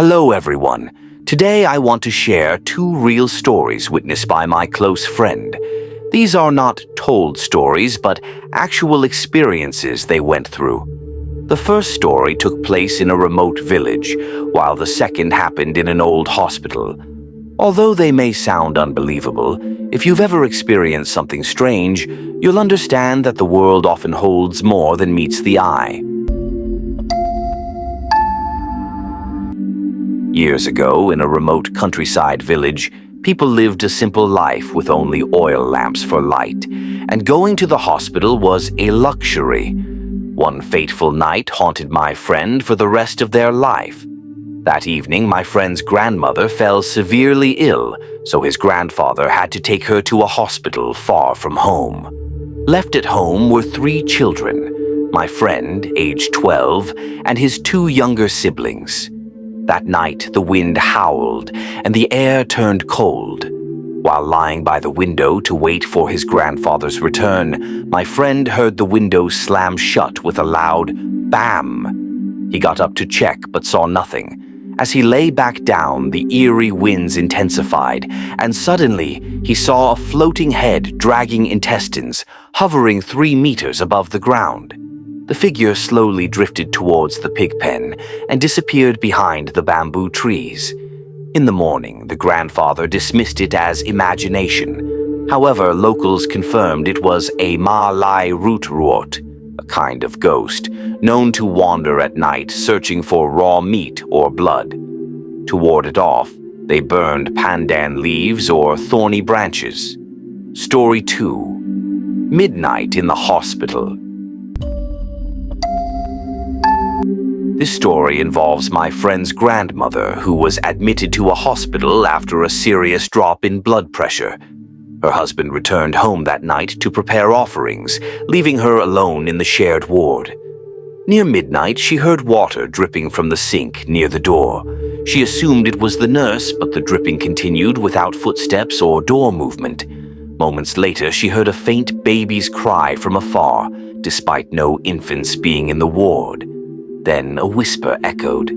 Hello, everyone. Today I want to share two real stories witnessed by my close friend. These are not told stories, but actual experiences they went through. The first story took place in a remote village, while the second happened in an old hospital. Although they may sound unbelievable, if you've ever experienced something strange, you'll understand that the world often holds more than meets the eye. Years ago, in a remote countryside village, people lived a simple life with only oil lamps for light, and going to the hospital was a luxury. One fateful night haunted my friend for the rest of their life. That evening, my friend's grandmother fell severely ill, so his grandfather had to take her to a hospital far from home. Left at home were 3 children, my friend, aged 12, and his 2 younger siblings. That night, the wind howled and the air turned cold. While lying by the window to wait for his grandfather's return, my friend heard the window slam shut with a loud bam. He got up to check but saw nothing. As he lay back down, the eerie winds intensified, and suddenly he saw a floating head dragging intestines, hovering 3 meters above the ground. The figure slowly drifted towards the pig pen and disappeared behind the bamboo trees. In the morning, the grandfather dismissed it as imagination. However, locals confirmed it was a Ma Lai root ruot, a kind of ghost, known to wander at night searching for raw meat or blood. To ward it off, they burned pandan leaves or thorny branches. Story 2. Midnight in the Hospital. This story involves my friend's grandmother, who was admitted to a hospital after a serious drop in blood pressure. Her husband returned home that night to prepare offerings, leaving her alone in the shared ward. Near midnight, she heard water dripping from the sink near the door. She assumed it was the nurse, but the dripping continued without footsteps or door movement. Moments later, she heard a faint baby's cry from afar, despite no infants being in the ward. Then a whisper echoed,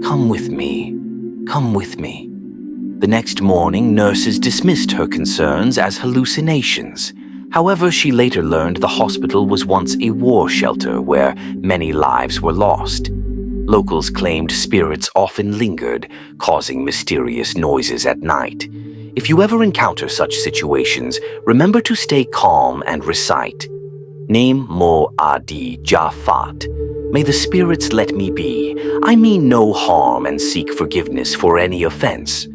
"Come with me, come with me." The next morning, nurses dismissed her concerns as hallucinations. However, she later learned the hospital was once a war shelter where many lives were lost. Locals claimed spirits often lingered, causing mysterious noises at night. If you ever encounter such situations, remember to stay calm and recite, "Name Mo Adi Jafat. May the spirits let me be. I mean no harm and seek forgiveness for any offense."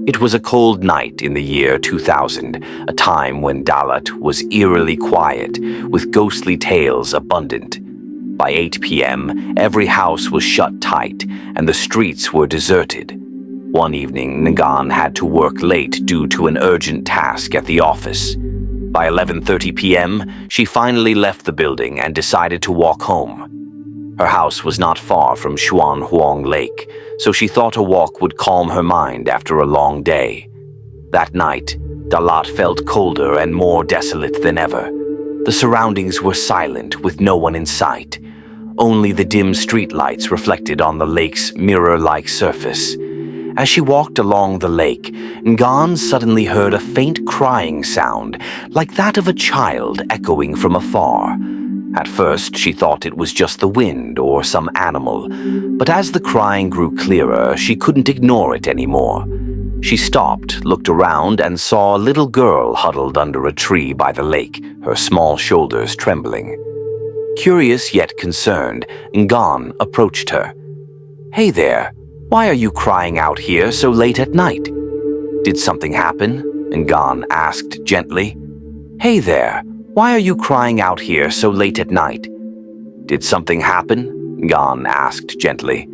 It was a cold night in the year 2000, a time when Dalat was eerily quiet, with ghostly tales abundant. By 8 p.m., every house was shut tight, and the streets were deserted. One evening, Nagan had to work late due to an urgent task at the office. By 11:30 p.m., she finally left the building and decided to walk home. Her house was not far from Xuan Huang Lake, so she thought a walk would calm her mind after a long day. That night, Dalat felt colder and more desolate than ever. The surroundings were silent, with no one in sight. Only the dim streetlights reflected on the lake's mirror-like surface. As she walked along the lake, Ngan suddenly heard a faint crying sound, like that of a child echoing from afar. At first, she thought it was just the wind or some animal, but as the crying grew clearer, she couldn't ignore it anymore. She stopped, looked around, and saw a little girl huddled under a tree by the lake, her small shoulders trembling. Curious yet concerned, Ngan approached her. "Hey there. Why are you crying out here so late at night?" "Did something happen?" Ngan asked gently. "Hey there, why are you crying out here so late at night?" "Did something happen?" Ngan asked gently.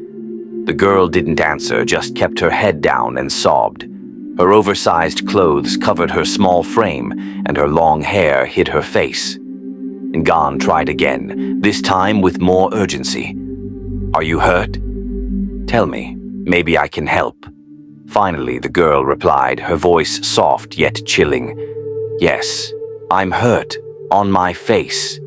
The girl didn't answer, just kept her head down and sobbed. Her oversized clothes covered her small frame, and her long hair hid her face. Ngan tried again, this time with more urgency. "Are you hurt? Tell me. Maybe I can help." Finally, the girl replied, her voice soft yet chilling. "Yes, I'm hurt. On my face."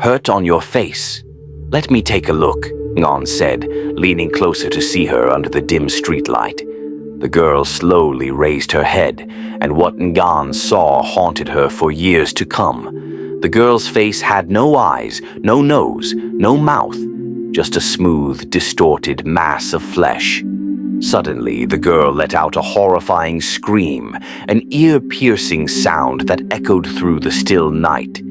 "Hurt on your face? Let me take a look." Ngan said, leaning closer to see her under the dim streetlight. The girl slowly raised her head, and what Ngan saw haunted her for years to come. The girl's face had no eyes, no nose, no mouth, just a smooth, distorted mass of flesh. Suddenly, the girl let out a horrifying scream, an ear-piercing sound that echoed through the still night.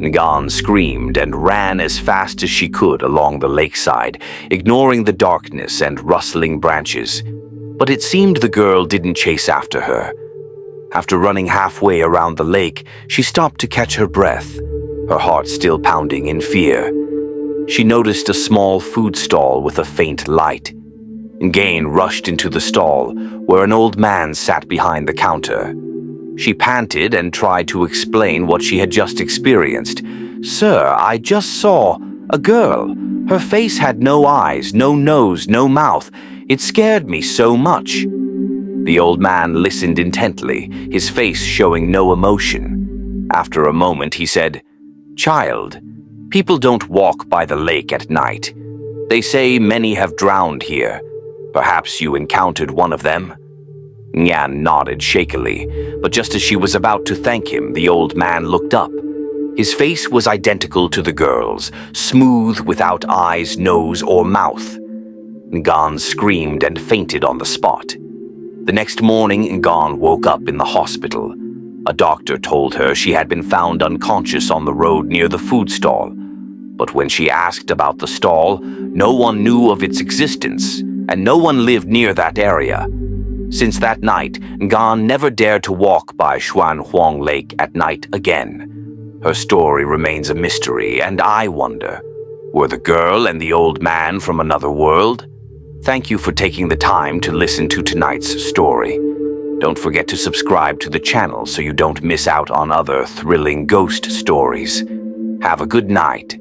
Ngan screamed and ran as fast as she could along the lakeside, ignoring the darkness and rustling branches. But it seemed the girl didn't chase after her. After running halfway around the lake, she stopped to catch her breath, her heart still pounding in fear. She noticed a small food stall with a faint light. Ngan rushed into the stall, where an old man sat behind the counter. She panted and tried to explain what she had just experienced. "Sir, I just saw a girl. Her face had no eyes, no nose, no mouth. It scared me so much." The old man listened intently, his face showing no emotion. After a moment, he said, "Child, people don't walk by the lake at night. They say many have drowned here. Perhaps you encountered one of them?" Ngan nodded shakily, but just as she was about to thank him, the old man looked up. His face was identical to the girl's, smooth without eyes, nose, or mouth. Ngan screamed and fainted on the spot. The next morning, Ngan woke up in the hospital. A doctor told her she had been found unconscious on the road near the food stall. But when she asked about the stall, no one knew of its existence, and no one lived near that area. Since that night, Ngan never dared to walk by Xuanhuang Lake at night again. Her story remains a mystery, and I wonder, were the girl and the old man from another world? Thank you for taking the time to listen to tonight's story. Don't forget to subscribe to the channel so you don't miss out on other thrilling ghost stories. Have a good night.